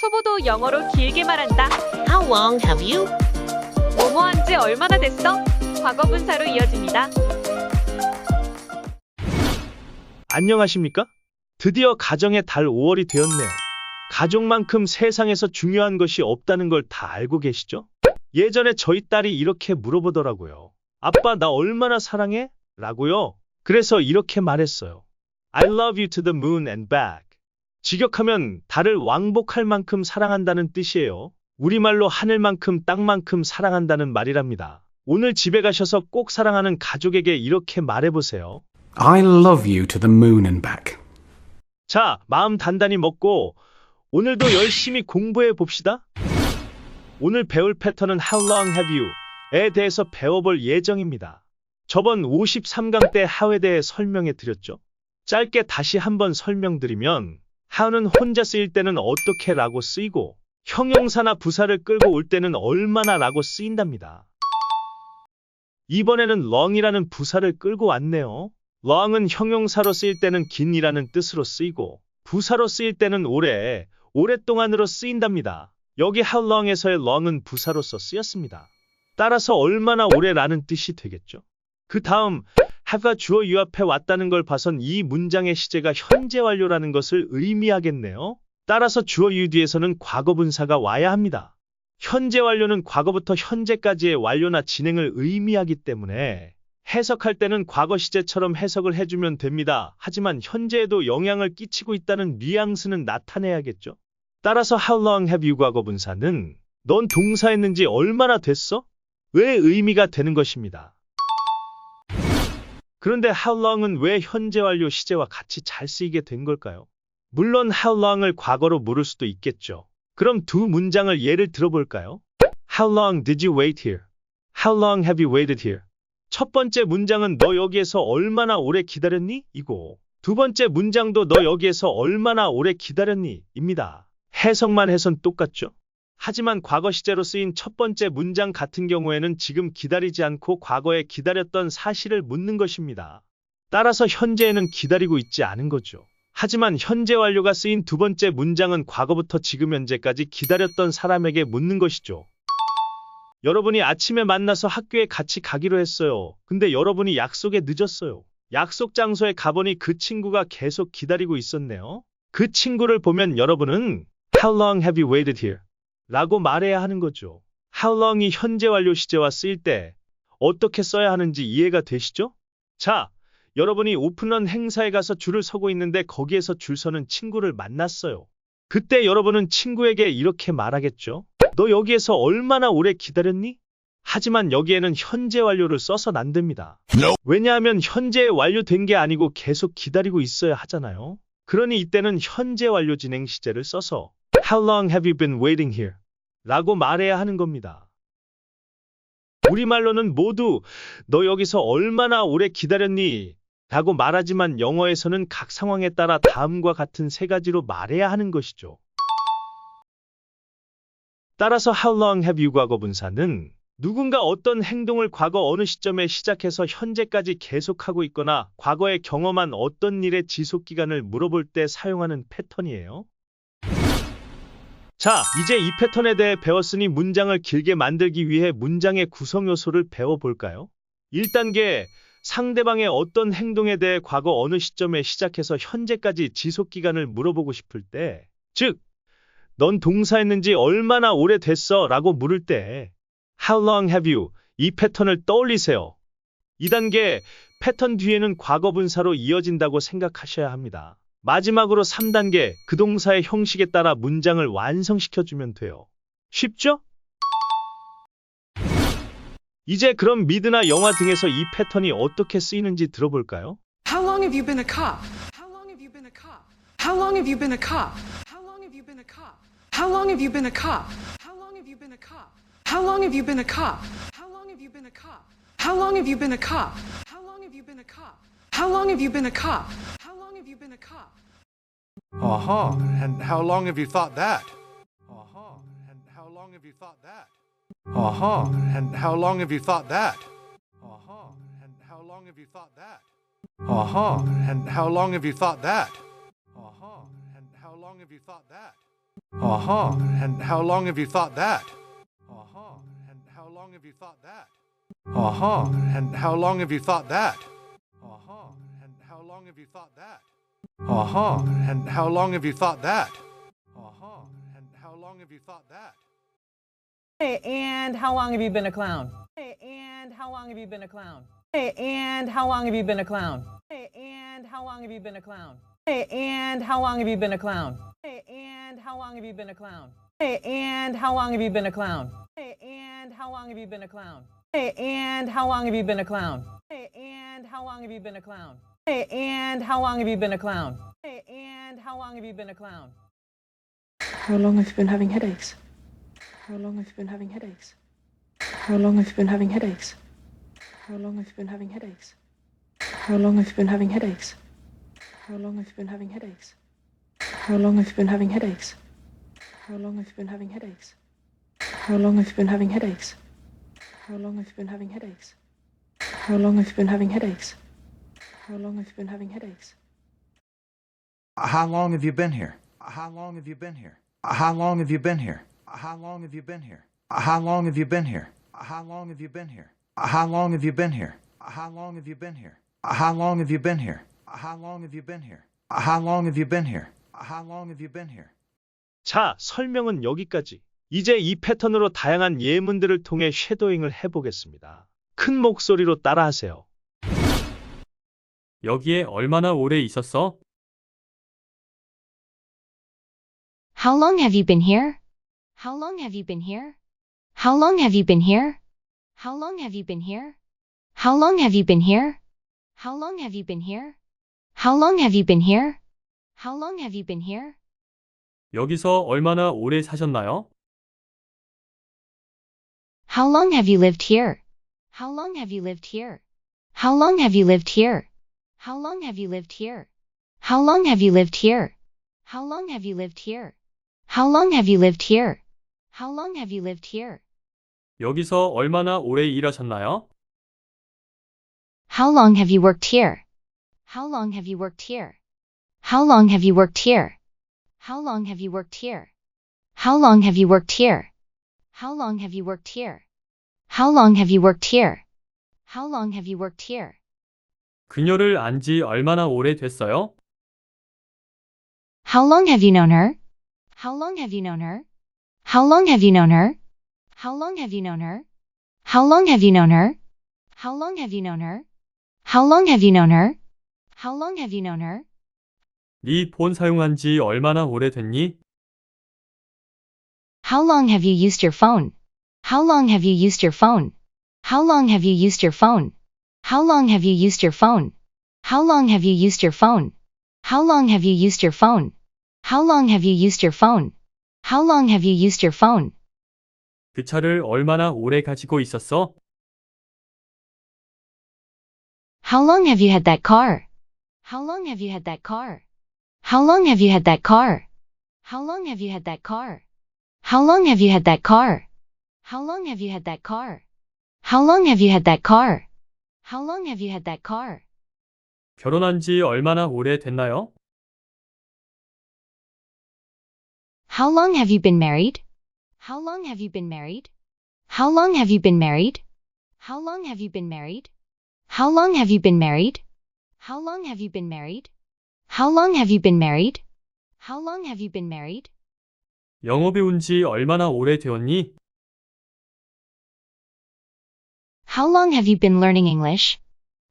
초보도 영어로 길게 말한다. How long have you? 뭐뭐한 지 얼마나 됐어? 과거분사로 이어집니다. 안녕하십니까? 드디어 가정의 달 5월이 되었네요. 가족만큼 세상에서 중요한 것이 없다는 걸 다 알고 계시죠? 예전에 저희 딸이 이렇게 물어보더라고요. 아빠, 나 얼마나 사랑해? 라고요. 그래서 이렇게 말했어요. I love you to the moon and back. 직역하면 달을 왕복할 만큼 사랑한다는 뜻이에요. 우리말로 하늘만큼 땅만큼 사랑한다는 말이랍니다. 오늘 집에 가셔서 꼭 사랑하는 가족에게 이렇게 말해보세요. I love you to the moon and back. 자, 마음 단단히 먹고 오늘도 열심히 공부해 봅시다. 오늘 배울 패턴은 How long have you에 대해서 배워볼 예정입니다. 저번 53강 때 how에 대해 설명해 드렸죠. 짧게 다시 한번 설명드리면 how는 혼자 쓰일 때는 어떻게 라고 쓰이고 형용사나 부사를 끌고 올 때는 얼마나 라고 쓰인답니다. 이번에는 long이라는 부사를 끌고 왔네요. long은 형용사로 쓰일 때는 긴이라는 뜻으로 쓰이고 부사로 쓰일 때는 오래, 오랫동안으로 쓰인답니다. 여기 how long에서의 long은 부사로서 쓰였습니다. 따라서 얼마나 오래라는 뜻이 되겠죠. 그 다음 have가 주어 유 앞에 왔다는 걸 봐선 이 문장의 시제가 현재 완료라는 것을 의미하겠네요. 따라서 주어 유 뒤에서는 과거분사가 와야 합니다. 현재 완료는 과거부터 현재까지의 완료나 진행을 의미하기 때문에 해석할 때는 과거 시제처럼 해석을 해주면 됩니다. 하지만 현재에도 영향을 끼치고 있다는 뉘앙스는 나타내야겠죠. 따라서 how long have you 과거분사는 넌 동사했는지 얼마나 됐어? 왜 의미가 되는 것입니다. 그런데 how long은 왜 현재 완료 시제와 같이 잘 쓰이게 된 걸까요? 물론 how long을 과거로 물을 수도 있겠죠. 그럼 두 문장을 예를 들어볼까요? How long did you wait here? How long have you waited here? 첫 번째 문장은 너 여기에서 얼마나 오래 기다렸니? 이고 두 번째 문장도 너 여기에서 얼마나 오래 기다렸니? 입니다. 해석만 해선 똑같죠? 하지만 과거 시제로 쓰인 첫 번째 문장 같은 경우에는 지금 기다리지 않고 과거에 기다렸던 사실을 묻는 것입니다. 따라서 현재에는 기다리고 있지 않은 거죠. 하지만 현재 완료가 쓰인 두 번째 문장은 과거부터 지금 현재까지 기다렸던 사람에게 묻는 것이죠. 여러분이 아침에 만나서 학교에 같이 가기로 했어요. 근데 여러분이 약속에 늦었어요. 약속 장소에 가보니 그 친구가 계속 기다리고 있었네요. 그 친구를 보면 여러분은 How long have you waited here? 라고 말해야 하는 거죠. How long이 현재 완료 시제와 쓰일 때 어떻게 써야 하는지 이해가 되시죠? 자, 여러분이 오픈런 행사에 가서 줄을 서고 있는데 거기에서 줄 서는 친구를 만났어요. 그때 여러분은 친구에게 이렇게 말하겠죠. 너 여기에서 얼마나 오래 기다렸니? 하지만 여기에는 현재 완료를 써선 안 됩니다. 왜냐하면 현재에 완료된 게 아니고 계속 기다리고 있어야 하잖아요. 그러니 이때는 현재 완료 진행 시제를 써서 How long have you been waiting here? 라고 말해야 하는 겁니다. 우리말로는 모두 너 여기서 얼마나 오래 기다렸니? 라고 말하지만 영어에서는 각 상황에 따라 다음과 같은 세 가지로 말해야 하는 것이죠. 따라서 How long have you 과거분사는 누군가 어떤 행동을 과거 어느 시점에 시작해서 현재까지 계속하고 있거나 과거에 경험한 어떤 일의 지속기간을 물어볼 때 사용하는 패턴이에요. 자, 이제 이 패턴에 대해 배웠으니 문장을 길게 만들기 위해 문장의 구성 요소를 배워볼까요? 1단계, 상대방의 어떤 행동에 대해 과거 어느 시점에 시작해서 현재까지 지속기간을 물어보고 싶을 때, 즉, 넌 동사했는지 얼마나 오래 됐어? 라고 물을 때 How long have you? 이 패턴을 떠올리세요. 2단계, 패턴 뒤에는 과거분사로 이어진다고 생각하셔야 합니다. 마지막으로 3단계, 그 동사의 형식에 따라 문장을 완성시켜주면 돼요. 쉽죠? 이제 그럼 미드나 영화 등에서 이 패턴이 어떻게 쓰이는지 들어볼까요? How long have you been a cop? How long have you been a cop? How long have you been a cop? How long have you been a cop? How long have you been a cop? How long have you been a cop? How long have you been a cop? How long have you been a cop? How long have you been a cop? How long have you been a cop? How long have you been a cop? How long have you been a cop? Uh-huh. And how long have you thought that? Uh-huh. And how long have you thought that? Uh-huh. And how long have you thought that? Uh-huh. And how long have you thought that? Uh-huh. And how long have you thought that? Uh-huh. And how long have you thought that? Uh-huh. And how long have you thought that? Uh-huh. And how long have you thought that? Uh-huh. And how long have you thought that? Uh-huh. And how long have you thought that? Uh-huh. And how long have you thought that? Uh-huh. And how long have you thought that? Hey, and how long have you been a clown? Hey, and how long have you been a clown? Hey, and how long have you been a clown? Hey, and how long have you been a clown? Hey, and how long have you been a clown? Hey, and how long have you been a clown? Hey, and how long have you been a clown? Hey, and how long have you been a clown? Hey, and how long have you been a clown? Hey, and how long have you been a clown? Hey, and how long have you been a clown? Hey, and how long have you been a clown? How long have you been having headaches? How long have you been having headaches? How long have you been having headaches? How long have you been having headaches? How long have you been having headaches? How long have you been having headaches? How long have you been having headaches? How long have you been having headaches? How long have you been having headaches? How long have you been having headaches? How long have you been having headaches? How long have you been having headaches? How long have you been here? How long have you been here? How long have you been here? How long have you been here? How long have you been here? How long have you been here? How long have you been here? How long have you been here? How long have you been here? How long have you been here? How long have you been here? How long have you been here? 자, 설명은 여기까지. 이제 이 패턴으로 다양한 예문들을 통해 쉐도잉을 해보겠습니다. 큰 목소리로 따라하세요. 여기에 얼마나 오래 있었어? How long have you been here? How long have you been here? How long have you been here? How long have you been here? How long have you been here? How long have you been here? How long have you been here? How long have you been here? 여기서 얼마나 오래 사셨나요? How long have you lived here? How long have you lived here? How long have you lived here? How long have you lived here? How long have you lived here? How long have you lived here? How long have you lived here? How long have you lived here? 여기서 얼마나 오래 일하셨나요? How long have you worked here? How long have you worked here? How long have you worked here? How long have you worked here? How long have you worked here? How long have you worked here? How long have you worked here? How long have you worked here? 그녀를 안 지 얼마나 오래 됐어요? How long have you known her? How long have you known her? How long have you known her? How long have you known her? How long have you known her? How long have you known her? How long have you known her? How long have you known her? 네 폰 사용한 지 얼마나 오래 됐니? How long have you used your phone? How long have you used your phone? How long have you used your phone? How long have you used your phone? How long have you used your phone? How long have you used your phone? How long have you used your phone? How long have you used your phone? 그 차를 얼마나 오래 가지고 있었어? How long have you had that car? How long have you had that car? How long have you had that car? How long have you had that car? How long have you had that car? How long have you had that car? How long have you had that car? How long have you had that car? 결혼한 지 얼마나 오래 됐나요? How long have you been married? How long have you been married? How long have you been married? How long have you been married? How long have you been married? How long have you been married? How long have you been married? How long have you been married? 영어 배운 지 얼마나 오래 되었니? How long have you been learning English?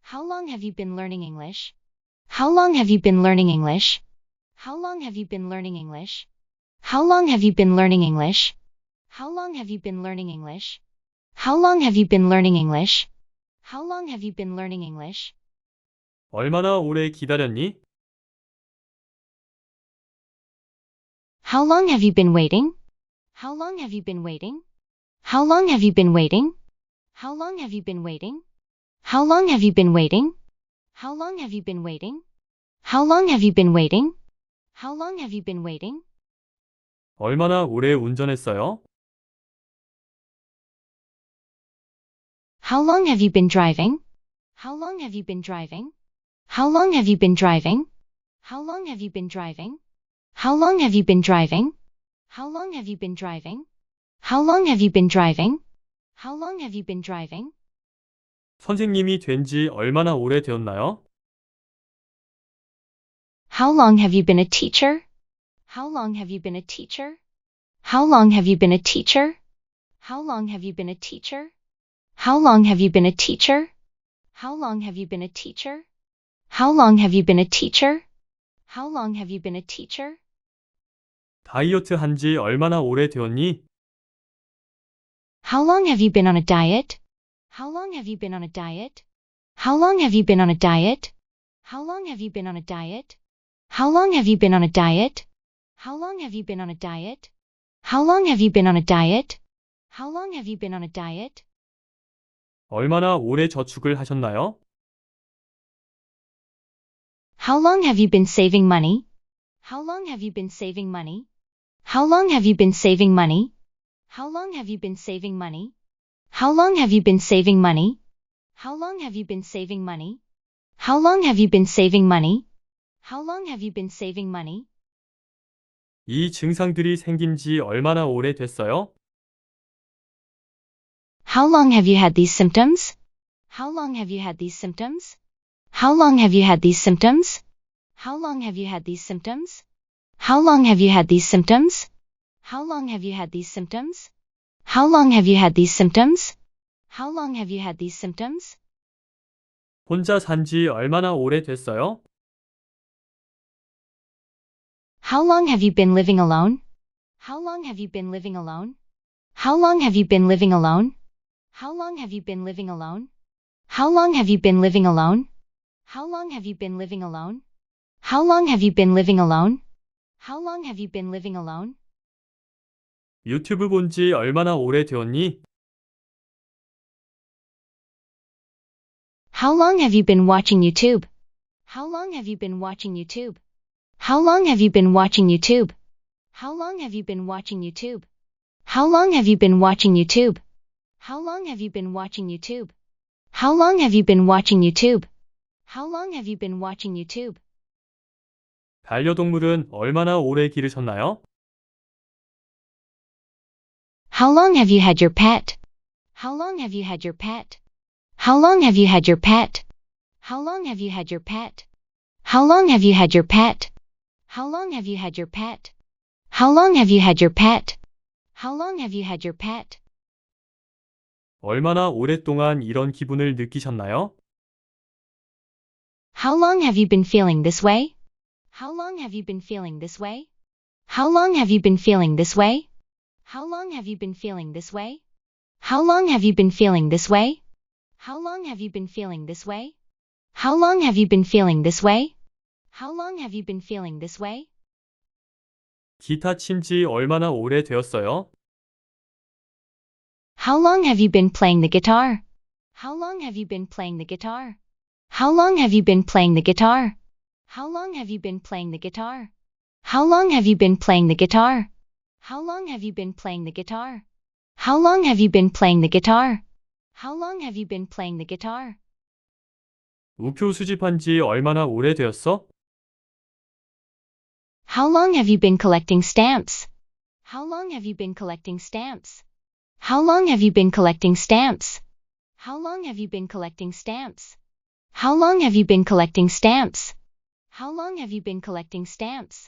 How long have you been learning English? How long have you been learning English? How long have you been learning English? How long have you been learning English? How long have you been learning English? How long have you been learning English? How long have you been learning English? 얼마나 오래 기다렸니? How long have you been waiting? How long have you been waiting? How long have you been waiting? How long have you been waiting? How long have you been waiting? How long have you been waiting? How long have you been waiting? How long have you been waiting? 얼마나 오래 운전했어요? How long have you been driving? How long have you been driving? How long have you been driving? How long have you been driving? How long have you been driving? How long have you been driving? How long have you been driving? How long have you been driving? 선생님이 된 지 얼마나 오래 되었나요? How long have you been a teacher? How long have you been a teacher? How long have you been a teacher? How long have you been a teacher? How long have you been a teacher? How long have you been a teacher? How long have you been a teacher? How long have you been a teacher? 다이어트 한 지 얼마나 오래 되었니? How long have you been on a diet? How long have you been on a diet? How long have you been on a diet? How long have you been on a diet? How long have you been on a diet? How long have you been on a diet? How long have you been on a diet? How long have you been on a diet? 얼마나 오래 저축을 하셨나요? How long have you been saving money? How long have you been saving money? How long have you been saving money? How long have you been saving money? How long have you been saving money? How long have you been saving money? How long have you been saving money? How long have you been saving money? 이 증상들이 생긴 지 얼마나 오래 됐어요? How long have you had these symptoms? How long have you had these symptoms? How long have you had these symptoms? How long have you had these symptoms? How long have you had these symptoms? How long have you had these symptoms? How long have you had these symptoms? How long have you had these symptoms? 혼자 산 지 얼마나 오래 됐어요? How long have you been living alone? How long have you been living alone? How long have you been living alone? How long have you been living alone? How long have you been living alone? How long have you been living alone? How long have you been living alone? How long have you been living alone? 유튜브 본 지 얼마나 오래 되었니? How long have you been watching YouTube? How long have you been watching YouTube? How long have you been watching YouTube? How long have you been watching YouTube? How long have you been watching YouTube? How long have you been watching YouTube? How long have you been watching YouTube? How long have you been watching YouTube? 반려동물은 얼마나 오래 기르셨나요? How long have you had your pet? How long have you had your pet? How long have you had your pet? How long have you had your pet? How long have you had your pet? How long have you had your pet? How long have you had your pet? How long have you had your pet? 얼마나 오랫동안 이런 기분을 느끼셨나요? How long have you been feeling this way? How long have you been feeling this way? How long have you been feeling this way? How long have you been feeling this way? How long have you been feeling this way? How long have you been feeling this way? How long have you been feeling this way? How long have you been feeling this way? 기타 친 지 얼마나 오래 되었어요? How long have you been playing the guitar? How long have you been playing the guitar? How long have you been playing the guitar? How long have you been playing the guitar? How long have you been playing the guitar? How long have you been playing the guitar? How long have you been playing the guitar? How long have you been playing the guitar? 우표 수집한 지 얼마나 오래 되었어? How long have you been collecting stamps? How long have you been collecting stamps? How long have you been collecting stamps? How long have you been collecting stamps? How long have you been collecting stamps? How long have you been collecting stamps?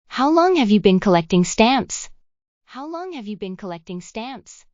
How long have you been collecting stamps? How long have you been collecting stamps?